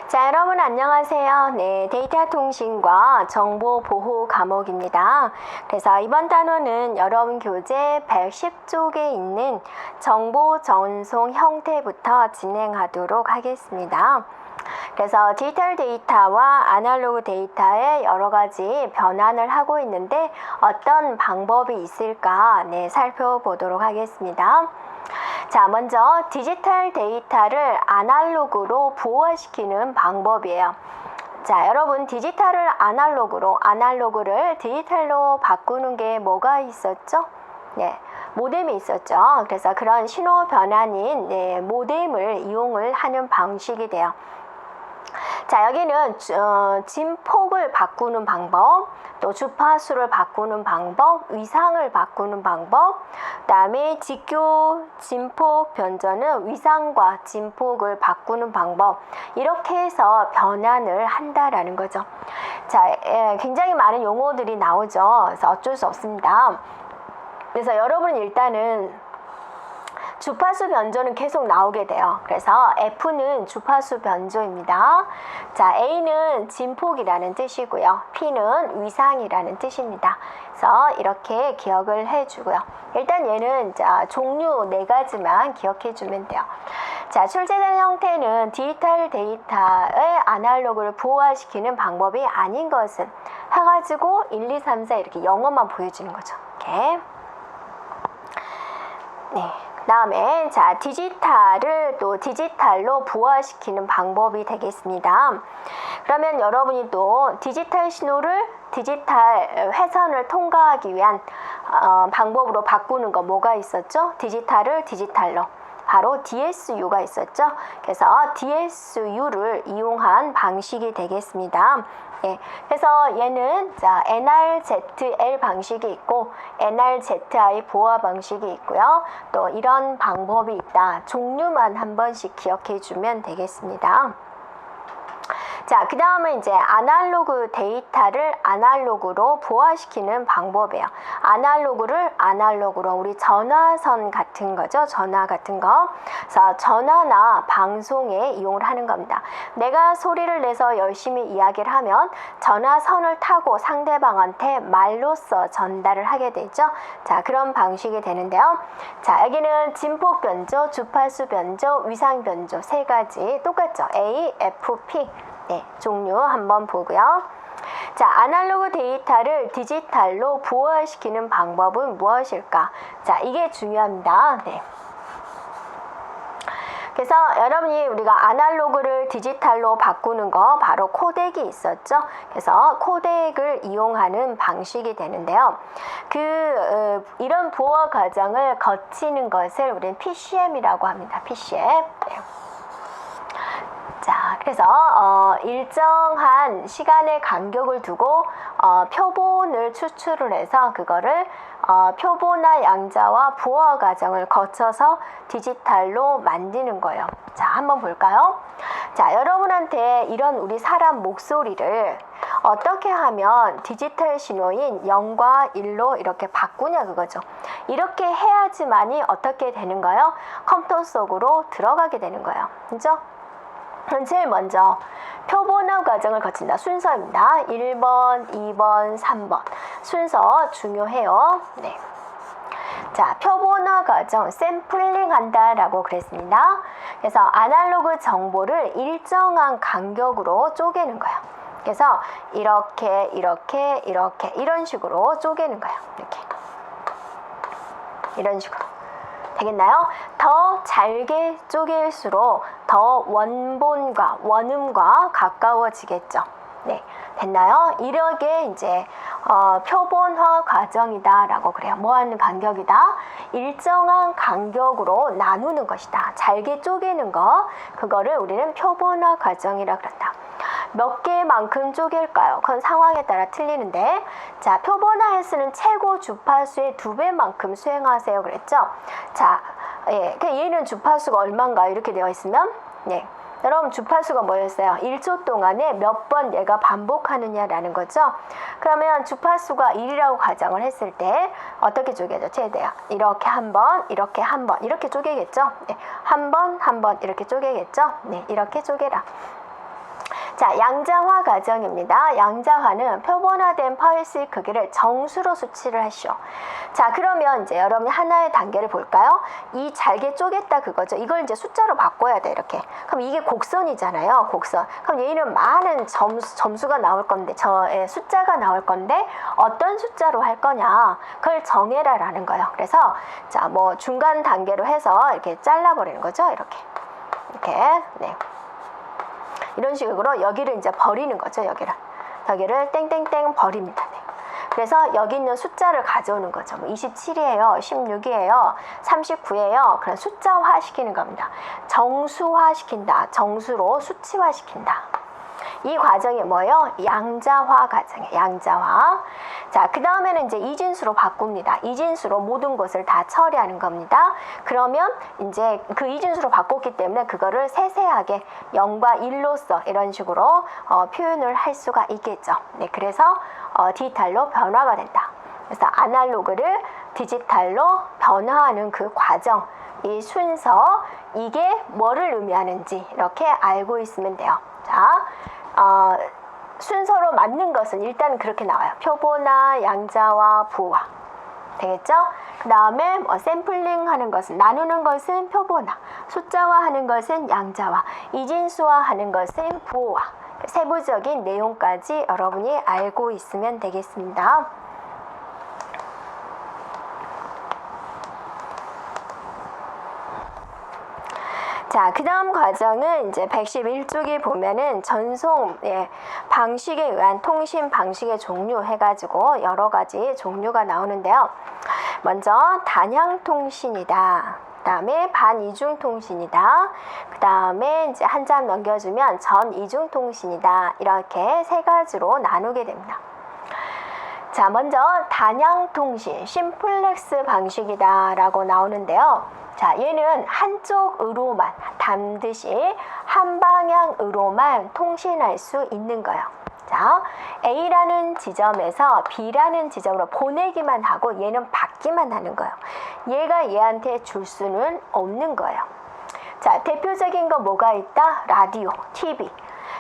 자, 여러분 안녕하세요. 네, 데이터 통신과 정보 보호 과목입니다. 그래서 이번 단원은 여러분 교재 110쪽에 있는 정보 전송 형태부터 진행하도록 하겠습니다. 그래서 디지털 데이터와 아날로그 데이터의 여러 가지 변환을 하고 있는데 어떤 방법이 있을까 살펴보도록 하겠습니다. 자, 먼저 디지털 데이터를 아날로그로 부호시키는 방법이에요. 자, 여러분 디지털을 아날로그를 디지털로 바꾸는 게 뭐가 있었죠? 네, 모뎀이 있었죠. 그래서 그런 신호 변환인 모뎀을 이용을 하는 방식이 돼요. 자, 여기는 진폭을 바꾸는 방법, 또 주파수를 바꾸는 방법, 위상을 바꾸는 방법, 그 다음에 직교, 진폭, 변전은 위상과 진폭을 바꾸는 방법, 이렇게 해서 변환을 한다라는 거죠. 자, 굉장히 많은 용어들이 나오죠. 그래서 어쩔 수 없습니다. 그래서 여러분은 일단은 주파수 변조는 계속 나오게 돼요. 그래서 F는 주파수 변조입니다. 자, A는 진폭이라는 뜻이고요. P는 위상이라는 뜻입니다. 그래서 이렇게 기억을 해주고요. 일단 얘는 종류 4가지만 기억해 주면 돼요. 자, 출제된 형태는 디지털 데이터의 아날로그를 부호화시키는 방법이 아닌 것은 해가지고 1, 2, 3, 4 이렇게 영어만 보여주는 거죠. 이렇게. 네. 다음에 디지털을 또 디지털로 부호화시키는 방법이 되겠습니다. 그러면 여러분이 또 디지털 신호를 디지털 회선을 통과하기 위한 방법으로 바꾸는 거 뭐가 있었죠? 디지털을 디지털로. 바로 DSU가 있었죠. 그래서 DSU를 이용한 방식이 되겠습니다. 예, 그래서 얘는 NRZL 방식이 있고 NRZI 보호 방식이 있고요. 또 이런 방법이 있다. 종류만 한 번씩 기억해 주면 되겠습니다. 자, 그 다음은 아날로그 데이터를 아날로그로 부호화시키는 방법이에요. 아날로그를 아날로그로, 우리 전화선 같은 거죠. 전화 같은 거. 그래서 전화나 방송에 이용을 하는 겁니다. 내가 소리를 내서 열심히 이야기를 하면 전화선을 타고 상대방한테 말로써 전달을 하게 되죠. 자, 그런 방식이 되는데요. 자, 여기는 진폭 변조, 주파수 변조, 위상 변조 3가지 똑같죠. A, F, P. 네, 종류 한번 보고요. 자, 아날로그 데이터를 디지털로 부호화시키는 방법은 무엇일까? 자, 이게 중요합니다. 네. 그래서 여러분이 우리가 아날로그를 디지털로 바꾸는 거 바로 코덱이 있었죠. 그래서 코덱을 이용하는 방식이 되는데요. 이런 부호 과정을 거치는 것을 우리는 PCM이라고 합니다. PCM. 네. 자, 그래서 일정한 시간의 간격을 두고 표본을 추출을 해서 그거를 표본화 양자와 부호 과정을 거쳐서 디지털로 만드는 거예요. 자, 한번 볼까요? 자, 여러분한테 이런 우리 사람 목소리를 어떻게 하면 디지털 신호인 0과 1로 이렇게 바꾸냐 그거죠. 이렇게 해야지만이 어떻게 되는가요? 컴퓨터 속으로 들어가게 되는 거예요. 그죠? 제일 먼저 표본화 과정을 거친다. 순서입니다. 1번, 2번, 3번. 순서 중요해요. 네. 자, 표본화 과정, 샘플링 한다라고 그랬습니다. 그래서 아날로그 정보를 일정한 간격으로 쪼개는 거예요. 그래서 이렇게 이런 식으로 쪼개는 거예요. 이렇게. 이런 식으로. 되겠나요? 더 잘게 쪼갤수록 더 원본과 원음과 가까워지겠죠. 네, 됐나요? 이렇게 표본화 과정이다라고 그래요. 뭐하는 간격이다? 일정한 간격으로 나누는 것이다. 잘게 쪼개는 거, 그거를 우리는 표본화 과정이라 그런다. 몇 개만큼 쪼갤까요? 그건 상황에 따라 틀리는데, 자, 표본화에서는 최고 주파수의 2배만큼 수행하세요 그랬죠? 자, 얘는 주파수가 얼마인가요? 이렇게 되어 있으면, 네. 여러분 주파수가 뭐였어요? 1초 동안에 몇 번 얘가 반복하느냐라는 거죠. 그러면 주파수가 1이라고 가정을 했을 때 어떻게 쪼개죠? 최대야. 이렇게 한 번, 이렇게 한 번, 이렇게 쪼개겠죠? 네. 한 번, 한 번 이렇게 쪼개겠죠? 네, 이렇게 쪼개라. 자, 양자화 과정입니다. 양자화는 표본화된 펄스의 크기를 정수로 수치를 하시오. 자, 그러면 이제 여러분이 하나의 단계를 볼까요? 이 잘게 쪼갰다 그거죠. 이걸 이제 숫자로 바꿔야 돼, 이렇게. 그럼 이게 곡선이잖아요, 곡선. 그럼 얘는 많은 점수가 나올 건데, 숫자가 나올 건데, 어떤 숫자로 할 거냐, 그걸 정해라라는 거예요. 그래서, 자, 뭐 중간 단계로 해서 이렇게 잘라버리는 거죠, 이렇게. 이렇게, 네. 이런 식으로 여기를 이제 버리는 거죠, 여기를 땡땡땡 버립니다. 네. 그래서 여기 있는 숫자를 가져오는 거죠. 뭐 27이에요, 16이에요, 39예요. 그런 숫자화 시키는 겁니다. 정수화 시킨다. 정수로 수치화 시킨다. 이 과정이 뭐예요? 양자화 과정이에요. 양자화. 자, 그 다음에는 이제 이진수로 바꿉니다. 이진수로 모든 것을 다 처리하는 겁니다. 그러면 이제 그 이진수로 바꿨기 때문에 그거를 세세하게 0과 1로서 이런 식으로 표현을 할 수가 있겠죠. 네, 그래서 디지털로 변화가 된다. 그래서 아날로그를 디지털로 변화하는 그 과정, 이 순서, 이게 뭐를 의미하는지 이렇게 알고 있으면 돼요. 자, 순서로 맞는 것은 일단 그렇게 나와요. 표본화, 양자화, 부화. 되겠죠? 그 다음에 샘플링 하는 것은, 나누는 것은 표본화, 숫자화 하는 것은 양자화, 이진수화 하는 것은 부호화. 세부적인 내용까지 여러분이 알고 있으면 되겠습니다. 자, 그 다음 과정은 이제 111쪽에 보면은 전송 방식에 의한 통신 방식의 종류 해가지고 여러 가지 종류가 나오는데요. 먼저 단향 통신이다. 그 다음에 반이중 통신이다. 그 다음에 이제 한 장 넘겨주면 전이중 통신이다. 이렇게 세 가지로 나누게 됩니다. 자, 먼저 단향 통신, 심플렉스 방식이다 라고 나오는데요. 자, 얘는 한쪽으로만, 담듯이 한 방향으로만 통신할 수 있는 거예요. 자, A라는 지점에서 B라는 지점으로 보내기만 하고 얘는 받기만 하는 거예요. 얘가 얘한테 줄 수는 없는 거예요. 자, 대표적인 거 뭐가 있다? 라디오, TV.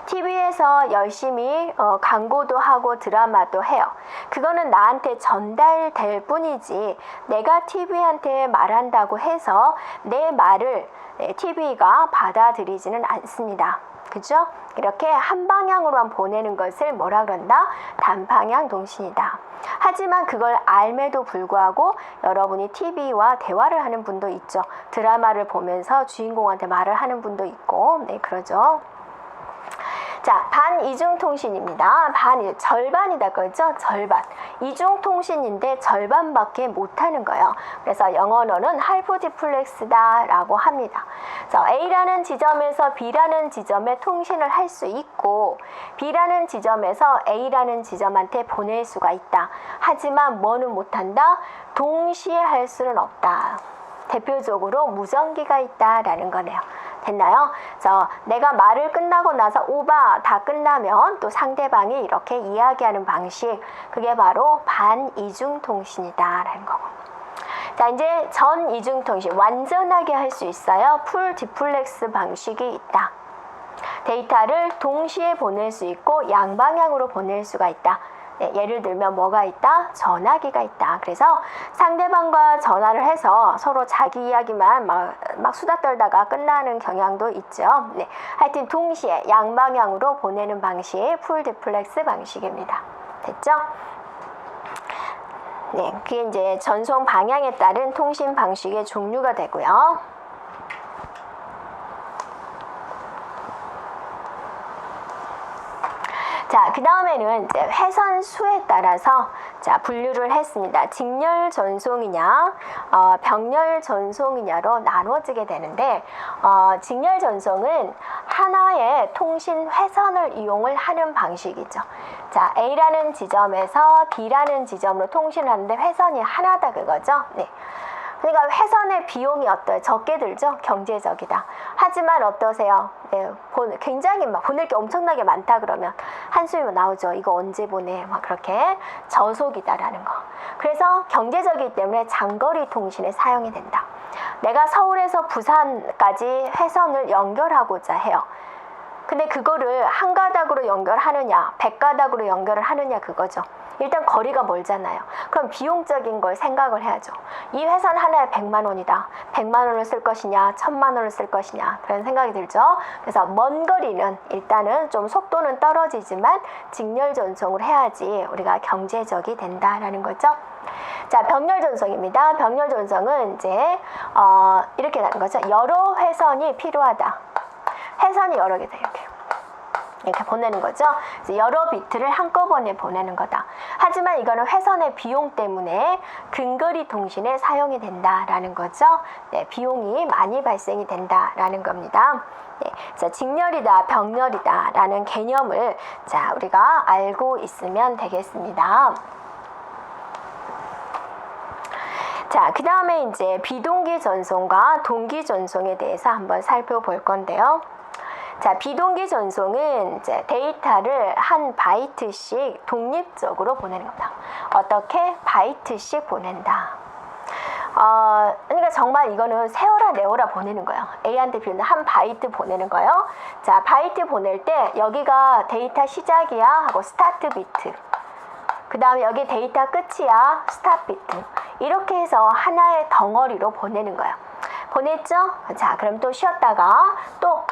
TV에서 열심히 광고도 하고 드라마도 해요. 그거는 나한테 전달될 뿐이지 내가 TV한테 말한다고 해서 내 말을 TV가 받아들이지는 않습니다. 그죠? 이렇게 한 방향으로만 보내는 것을 뭐라 그런다? 단방향 통신이다. 하지만 그걸 알매도 불구하고 여러분이 TV와 대화를 하는 분도 있죠. 드라마를 보면서 주인공한테 말을 하는 분도 있고, 네, 그러죠. 자, 반이중통신입니다. 절반이다 그랬죠? 절반. 이중통신인데 절반밖에 못하는 거예요. 그래서 영어로는 할프 디플렉스다 라고 합니다. 그래서 A라는 지점에서 B라는 지점에 통신을 할 수 있고 B라는 지점에서 A라는 지점한테 보낼 수가 있다. 하지만 뭐는 못한다? 동시에 할 수는 없다. 대표적으로 무전기가 있다라는 거네요. 됐나요? 그래서 내가 말을 끝나고 나서 오바 다 끝나면 또 상대방이 이렇게 이야기하는 방식, 그게 바로 반이중통신이다라는 거고. 자, 이제 전이중통신, 완전하게 할 수 있어요. 풀 디플렉스 방식이 있다. 데이터를 동시에 보낼 수 있고 양방향으로 보낼 수가 있다. 네, 예를 들면 뭐가 있다? 전화기가 있다. 그래서 상대방과 전화를 해서 서로 자기 이야기만 막 수다 떨다가 끝나는 경향도 있죠. 네, 하여튼 동시에 양방향으로 보내는 방식, 풀 디플렉스 방식입니다. 됐죠? 네, 그게 이제 전송 방향에 따른 통신 방식의 종류가 되고요. 자, 그 다음에는 이제 회선 수에 따라서 자, 분류를 했습니다. 직렬 전송이냐, 병렬 전송이냐로 나눠지게 되는데, 직렬 전송은 하나의 통신 회선을 이용을 하는 방식이죠. 자, A라는 지점에서 B라는 지점으로 통신을 하는데 회선이 하나다 그거죠. 네. 그러니까 회선의 비용이 어때요? 적게 들죠? 경제적이다. 하지만 어떠세요? 네, 굉장히 막 보낼 게 엄청나게 많다 그러면 한숨이 나오죠. 이거 언제 보내? 막 그렇게 저속이다라는 거. 그래서 경제적이기 때문에 장거리 통신에 사용이 된다. 내가 서울에서 부산까지 회선을 연결하고자 해요. 근데 그거를 한 가닥으로 연결하느냐, 100가닥으로 연결을 하느냐 그거죠. 일단 거리가 멀잖아요. 그럼 비용적인 걸 생각을 해야죠. 이 회선 하나에 100만 원이다. 100만 원을 쓸 것이냐, 1000만 원을 쓸 것이냐 그런 생각이 들죠. 그래서 먼 거리는 일단은 좀 속도는 떨어지지만 직렬 전송을 해야지 우리가 경제적이 된다라는 거죠. 자, 병렬 전송입니다. 병렬 전송은 이제 이렇게 되는 거죠. 여러 회선이 필요하다. 회선이 여러 개다 이렇게 보내는 거죠. 여러 비트를 한꺼번에 보내는 거다. 하지만 이거는 회선의 비용 때문에 근거리 통신에 사용이 된다라는 거죠. 네, 비용이 많이 발생이 된다라는 겁니다. 네, 자, 직렬이다, 병렬이다라는 개념을 자 우리가 알고 있으면 되겠습니다. 자, 그 다음에 이제 비동기 전송과 동기 전송에 대해서 한번 살펴볼 건데요. 자, 비동기 전송은 이제 데이터를 한 바이트씩 독립적으로 보내는 겁니다. 어떻게? 바이트씩 보낸다. 그러니까 정말 이거는 세워라 내워라 보내는 거예요. A한테 B한테 한 바이트 보내는 거예요. 자, 바이트 보낼 때 여기가 데이터 시작이야 하고 스타트 비트. 그 다음에 여기 데이터 끝이야 스탑 비트. 이렇게 해서 하나의 덩어리로 보내는 거예요. 보냈죠? 자, 그럼 또 쉬었다가 또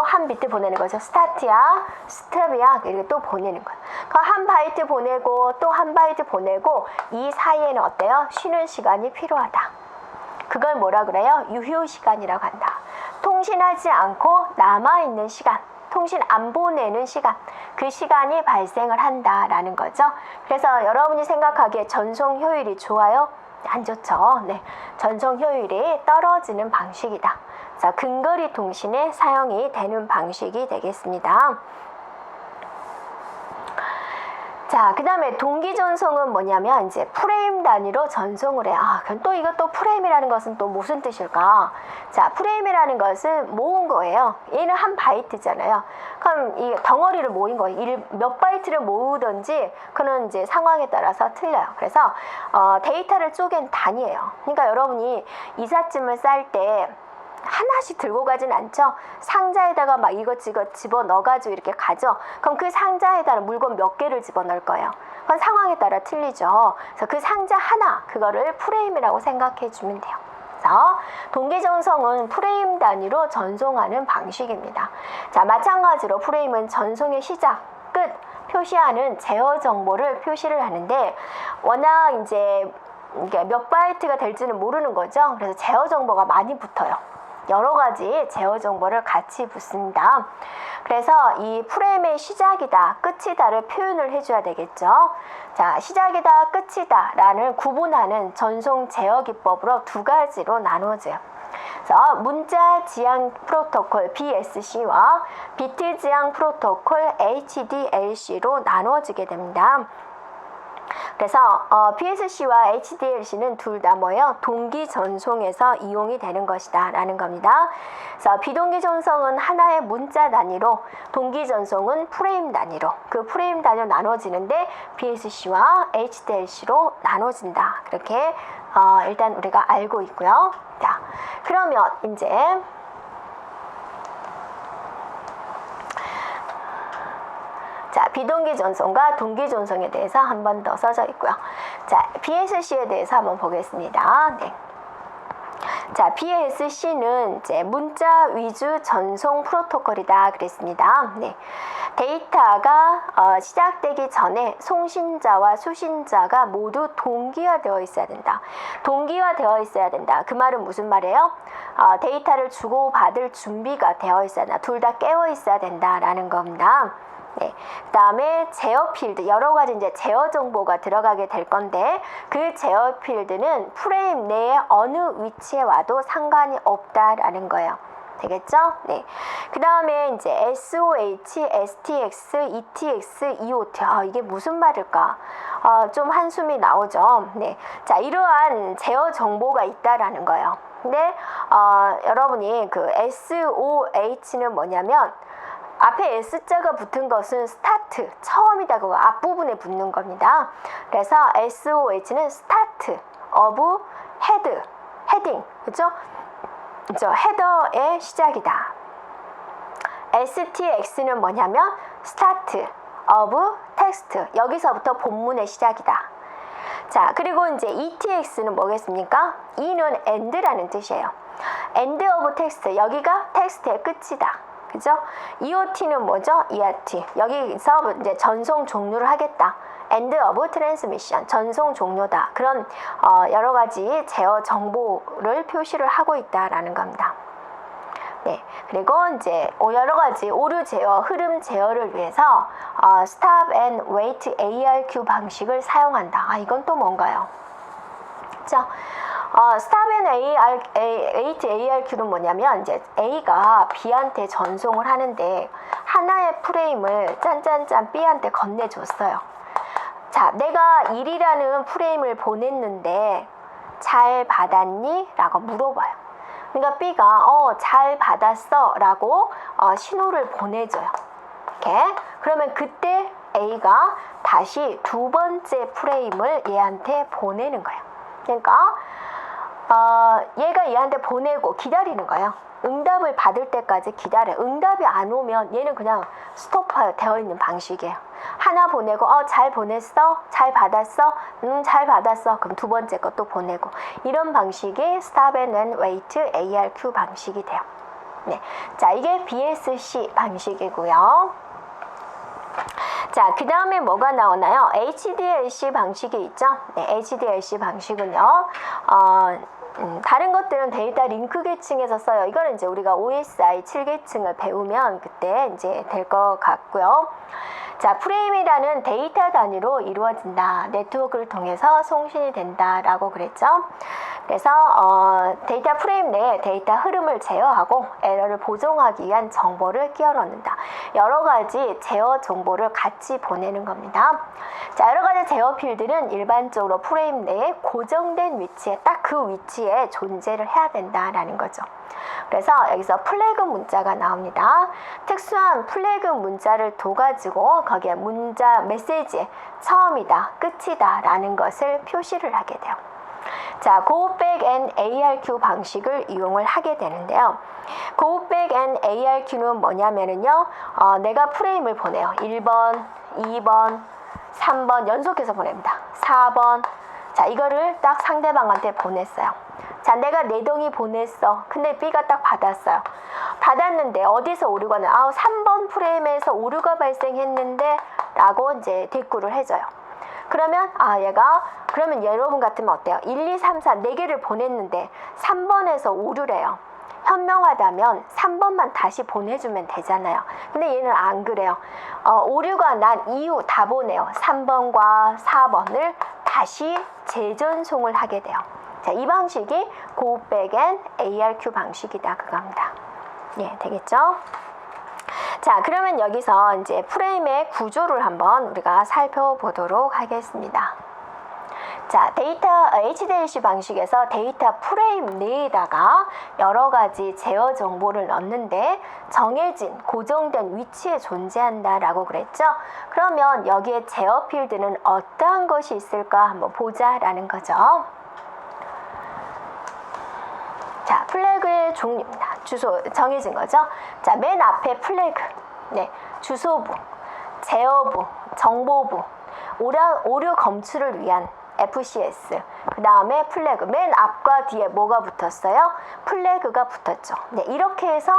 한 비트 보내는 거죠. 스타트야, 스톱이야, 이렇게 또 보내는 거예요. 한 바이트 보내고 또 한 바이트 보내고 이 사이에는 어때요? 쉬는 시간이 필요하다. 그걸 뭐라 그래요? 유효 시간이라고 한다. 통신하지 않고 남아있는 시간, 통신 안 보내는 시간, 그 시간이 발생을 한다라는 거죠. 그래서 여러분이 생각하기에 전송 효율이 좋아요? 안 좋죠. 네, 전송 효율이 떨어지는 방식이다. 자, 근거리 통신에 사용이 되는 방식이 되겠습니다. 자, 그 다음에 동기 전송은 뭐냐면 이제 프레임 단위로 전송을 해. 그럼 또 이것도 프레임이라는 것은 또 무슨 뜻일까? 자, 프레임이라는 것은 모은 거예요. 얘는 한 바이트잖아요. 그럼 이 덩어리를 모인 거예요. 몇 바이트를 모으든지 그는 이제 상황에 따라서 틀려요. 그래서 데이터를 쪼갠 단위예요. 그러니까 여러분이 이삿짐을 쌀 때 하나씩 들고 가진 않죠. 상자에다가 막 이것저것 집어 넣어가지고 이렇게 가죠. 그럼 그 상자에다가 물건 몇 개를 집어 넣을 거예요. 그건 상황에 따라 틀리죠. 그래서 그 상자 하나, 그거를 프레임이라고 생각해 주면 돼요. 그래서 동기 전송은 프레임 단위로 전송하는 방식입니다. 자, 마찬가지로 프레임은 전송의 시작, 끝 표시하는 제어 정보를 표시를 하는데 워낙 이제 몇 바이트가 될지는 모르는 거죠. 그래서 제어 정보가 많이 붙어요. 여러 가지 제어 정보를 같이 붙습니다. 그래서 이 프레임의 시작이다, 끝이다를 표현을 해줘야 되겠죠. 자, 시작이다, 끝이다 라는 구분하는 전송 제어 기법으로 두 가지로 나누어져요. 그래서 문자 지향 프로토콜 BSC와 비트 지향 프로토콜 HDLC로 나누어지게 됩니다. 그래서 BSC와 HDLC는 둘 다 뭐예요? 동기 전송에서 이용이 되는 것이다 라는 겁니다. 그래서 비동기 전송은 하나의 문자 단위로, 동기 전송은 프레임 단위로, 그 프레임 단위로 나눠지는데 BSC와 HDLC로 나눠진다. 그렇게 일단 우리가 알고 있고요. 자, 그러면 이제 자, 비동기 전송과 동기 전송에 대해서 한 번 더 써져 있고요. 자, BSC에 대해서 한번 보겠습니다. 네. 자, BSC는 이제 문자 위주 전송 프로토콜이다 그랬습니다. 네. 데이터가 시작되기 전에 송신자와 수신자가 모두 동기화되어 있어야 된다. 동기화되어 있어야 된다. 그 말은 무슨 말이에요? 데이터를 주고받을 준비가 되어 있어야 된다. 둘 다 깨어 있어야 된다라는 겁니다. 네. 그 다음에 제어 필드, 여러 가지 이제 제어 정보가 들어가게 될 건데 그 제어 필드는 프레임 내에 어느 위치에 와도 상관이 없다라는 거예요. 되겠죠? 네. 그 다음에 이제 SOH, STX, ETX, EOT. 이게 무슨 말일까? 좀 한숨이 나오죠. 네. 자, 이러한 제어 정보가 있다라는 거예요. 근데 여러분이 그 SOH는 뭐냐면 앞에 S자가 붙은 것은 스타트, 처음이다고 앞부분에 붙는 겁니다. 그래서 SOH는 스타트, of, head, 헤딩, 그죠? 헤더의 시작이다. STX는 뭐냐면 start of text. 여기서부터 본문의 시작이다. 자, 그리고 이제 ETX는 뭐겠습니까? E는 end라는 뜻이에요. end of text. 여기가 텍스트의 끝이다. 그죠? EOT는 뭐죠? ERT. 여기서 이제 전송 종료를 하겠다. end of transmission. 전송 종료다. 그런 여러 가지 제어 정보를 표시를 하고 있다라는 겁니다. 네, 그리고 이제 여러 가지 오류 제어, 흐름 제어를 위해서 stop and wait ARQ 방식을 사용한다. 이건 또 뭔가요? 그렇죠? stop and wait ARQ는 뭐냐면 이제 A가 B한테 전송을 하는데 하나의 프레임을 짠짠짠 B한테 건네줬어요. 자, 내가 1이라는 프레임을 보냈는데 잘 받았니? 라고 물어봐요. 그러니까 B가 잘 받았어 라고 신호를 보내줘요. 이렇게. 그러면 그때 A가 다시 두 번째 프레임을 얘한테 보내는 거예요. 그러니까 얘가 얘한테 보내고 기다리는 거예요. 응답을 받을 때까지 기다려. 응답이 안 오면 얘는 그냥 스톱 되어 있는 방식이에요. 하나 보내고 잘 보냈어? 잘 받았어? 잘 받았어. 그럼 두 번째 것도 보내고. 이런 방식이 stop and wait ARQ 방식이 돼요. 네. 자, 이게 BSC 방식이고요. 자, 그 다음에 뭐가 나오나요? HDLC 방식이 있죠? 네, HDLC 방식은요. 다른 것들은 데이터 링크 계층에서 써요. 이거는 이제 우리가 OSI 7계층을 배우면 그때 이제 될 것 같고요. 자, 프레임이라는 데이터 단위로 이루어진다. 네트워크를 통해서 송신이 된다라고 그랬죠. 그래서 데이터 프레임 내에 데이터 흐름을 제어하고 에러를 보정하기 위한 정보를 끼워 넣는다. 여러 가지 제어 정보를 같이 보내는 겁니다. 자, 여러 가지 제어 필드는 일반적으로 프레임 내에 고정된 위치에 딱 그 위치에 존재를 해야 된다라는 거죠. 그래서 여기서 플래그 문자가 나옵니다. 특수한 플래그 문자를 둬가지고 거기에 문자 메시지의 처음이다, 끝이다 라는 것을 표시를 하게 돼요. 자, go back and ARQ 방식을 이용을 하게 되는데요. go back and ARQ는 뭐냐면은요, 내가 프레임을 보내요. 1번, 2번, 3번 연속해서 보냅니다. 4번. 자, 이거를 딱 상대방한테 보냈어요. 자, 내가 4동이 보냈어. 근데 B가 딱 받았어요. 받았는데 어디서 오류가 나? 3번 프레임에서 오류가 발생했는데 라고 이제 대꾸를 해줘요. 그러면 그러면 여러분 같으면 어때요? 1, 2, 3, 4 4개를 보냈는데 3번에서 오류래요. 현명하다면 3번만 다시 보내주면 되잖아요. 근데 얘는 안 그래요. 오류가 난 이후 다 보내요. 3번과 4번을 다시 재전송을 하게 돼요. 자, 이 방식이 go back and ARQ 방식이다 그겁니다. 예, 되겠죠? 자, 그러면 여기서 이제 프레임의 구조를 한번 우리가 살펴보도록 하겠습니다. 자, 데이터 HDLC 방식에서 데이터 프레임 내에다가 여러 가지 제어 정보를 넣는데 정해진 고정된 위치에 존재한다라고 그랬죠. 그러면 여기에 제어 필드는 어떠한 것이 있을까 한번 보자라는 거죠. 자, 플래그의 종류입니다. 주소 정해진 거죠. 자, 맨 앞에 플래그, 네, 주소부, 제어부, 정보부, 오류 검출을 위한 FCS, 그 다음에 플래그, 맨 앞과 뒤에 뭐가 붙었어요? 플래그가 붙었죠. 네, 이렇게 해서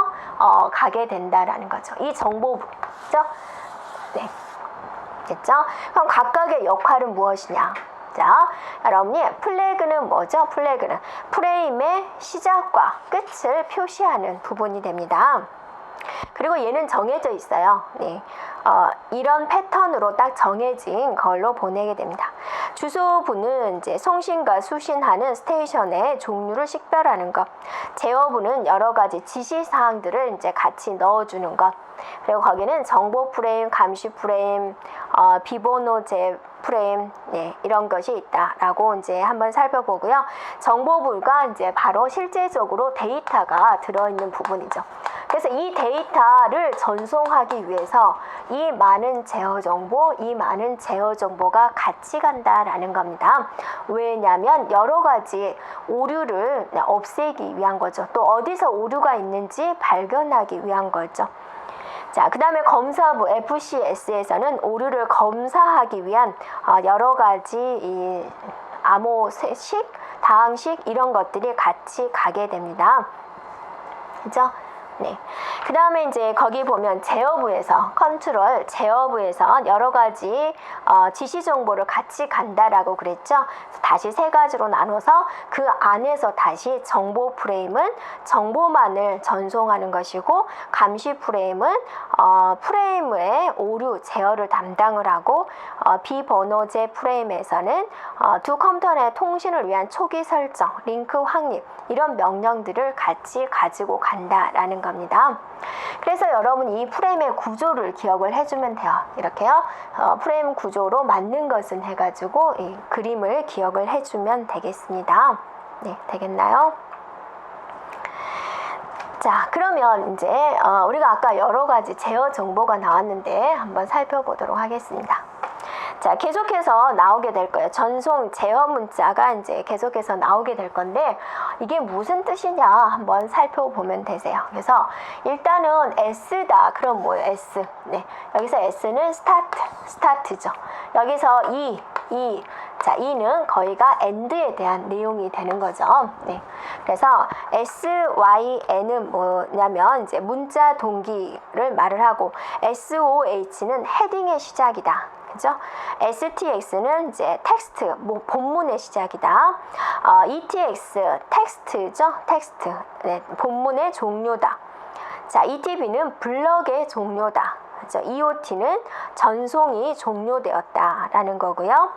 가게 된다라는 거죠. 이 정보부, 그죠? 네, 됐죠? 그럼 각각의 역할은 무엇이냐? 자, 여러분이 플래그는 뭐죠? 플래그는 프레임의 시작과 끝을 표시하는 부분이 됩니다. 그리고 얘는 정해져 있어요. 네. 이런 패턴으로 딱 정해진 걸로 보내게 됩니다. 주소부는 이제 송신과 수신하는 스테이션의 종류를 식별하는 것. 제어부는 여러 가지 지시사항들을 이제 같이 넣어주는 것. 그리고 거기는 정보 프레임, 감시 프레임, 비번호 제 프레임, 네, 이런 것이 있다라고 이제 한번 살펴보고요. 정보부가 이제 바로 실제적으로 데이터가 들어있는 부분이죠. 그래서 이 데이터를 전송하기 위해서 이 많은 제어 정보가 같이 간다라는 겁니다. 왜냐하면 여러 가지 오류를 없애기 위한 거죠. 또 어디서 오류가 있는지 발견하기 위한 거죠. 자, 그 다음에 검사부 FCS에서는 오류를 검사하기 위한 여러 가지 이 암호식, 다항식 이런 것들이 같이 가게 됩니다. 그죠? 네. 그 다음에 이제 거기 보면 제어부에서 컨트롤 제어부에서 여러 가지 지시 정보를 같이 간다라고 그랬죠. 다시 세 가지로 나눠서 그 안에서 다시 정보 프레임은 정보만을 전송하는 것이고, 감시 프레임은 프레임의 오류 제어를 담당을 하고, 비번호제 프레임에서는 두 컴퓨터 내 통신을 위한 초기 설정, 링크 확립 이런 명령들을 같이 가지고 간다라는 겁니다. 그래서 여러분 이 프레임의 구조를 기억을 해주면 돼요. 이렇게요. 프레임 구조로 맞는 것은 해가지고 이 그림을 기억을 해주면 되겠습니다. 네, 되겠나요? 자, 그러면 이제 우리가 아까 여러 가지 제어 정보가 나왔는데 한번 살펴보도록 하겠습니다. 자, 계속해서 나오게 될 거예요. 전송 제어 문자가 이제 계속해서 나오게 될 건데, 이게 무슨 뜻이냐 한번 살펴보면 되세요. 그래서 일단은 S다. 그럼 뭐예요? S. 네. 여기서 S는 스타트죠. 여기서 자, E는 거의가 end에 대한 내용이 되는 거죠. 네. 그래서 SYN은 뭐냐면 이제 문자 동기를 말을 하고, SOH는 헤딩의 시작이다. 그죠? STX는 이제 텍스트, 본문의 시작이다. ETX, 텍스트죠? 텍스트. 네, 본문의 종료다. 자, ETB는 블럭의 종료다. 그죠? EOT는 전송이 종료되었다라는 거고요.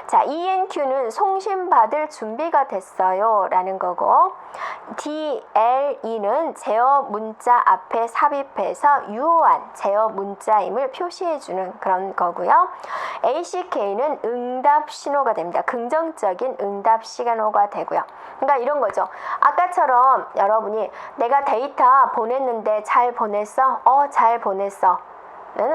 자, ENQ는 송신받을 준비가 됐어요 라는 거고, DLE는 제어 문자 앞에 삽입해서 유효한 제어 문자임을 표시해주는 그런 거고요. ACK는 응답 신호가 됩니다. 긍정적인 응답 신호가 되고요. 그러니까 이런 거죠. 아까처럼 여러분이 내가 데이터 보냈는데 잘 보냈어? 잘 보냈어.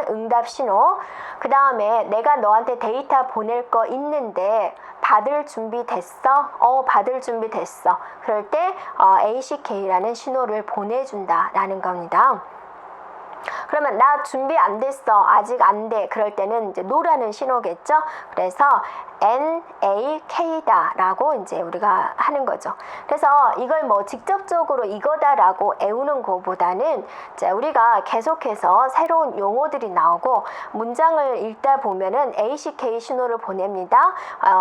응답 신호. 그 다음에 내가 너한테 데이터 보낼 거 있는데 받을 준비 됐어? 받을 준비 됐어. 그럴 때 ACK라는 신호를 보내준다 라는 겁니다. 그러면 나 준비 안 됐어, 아직 안 돼, 그럴 때는 이제 노라는 신호겠죠. 그래서 NAK다 라고 이제 우리가 하는 거죠. 그래서 이걸 뭐 직접적으로 이거다 라고 애우는 것보다는 이제 우리가 계속해서 새로운 용어들이 나오고, 문장을 읽다 보면은 ACK 신호를 보냅니다,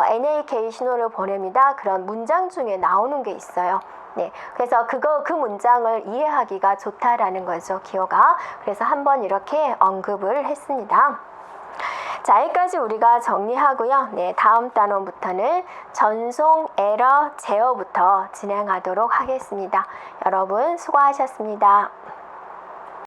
NAK 신호를 보냅니다, 그런 문장 중에 나오는 게 있어요. 네, 그래서 그 문장을 이해하기가 좋다라는 거죠, 기호가. 그래서 한번 이렇게 언급을 했습니다. 자, 여기까지 우리가 정리하고요. 네, 다음 단원부터는 전송 에러 제어부터 진행하도록 하겠습니다. 여러분 수고하셨습니다.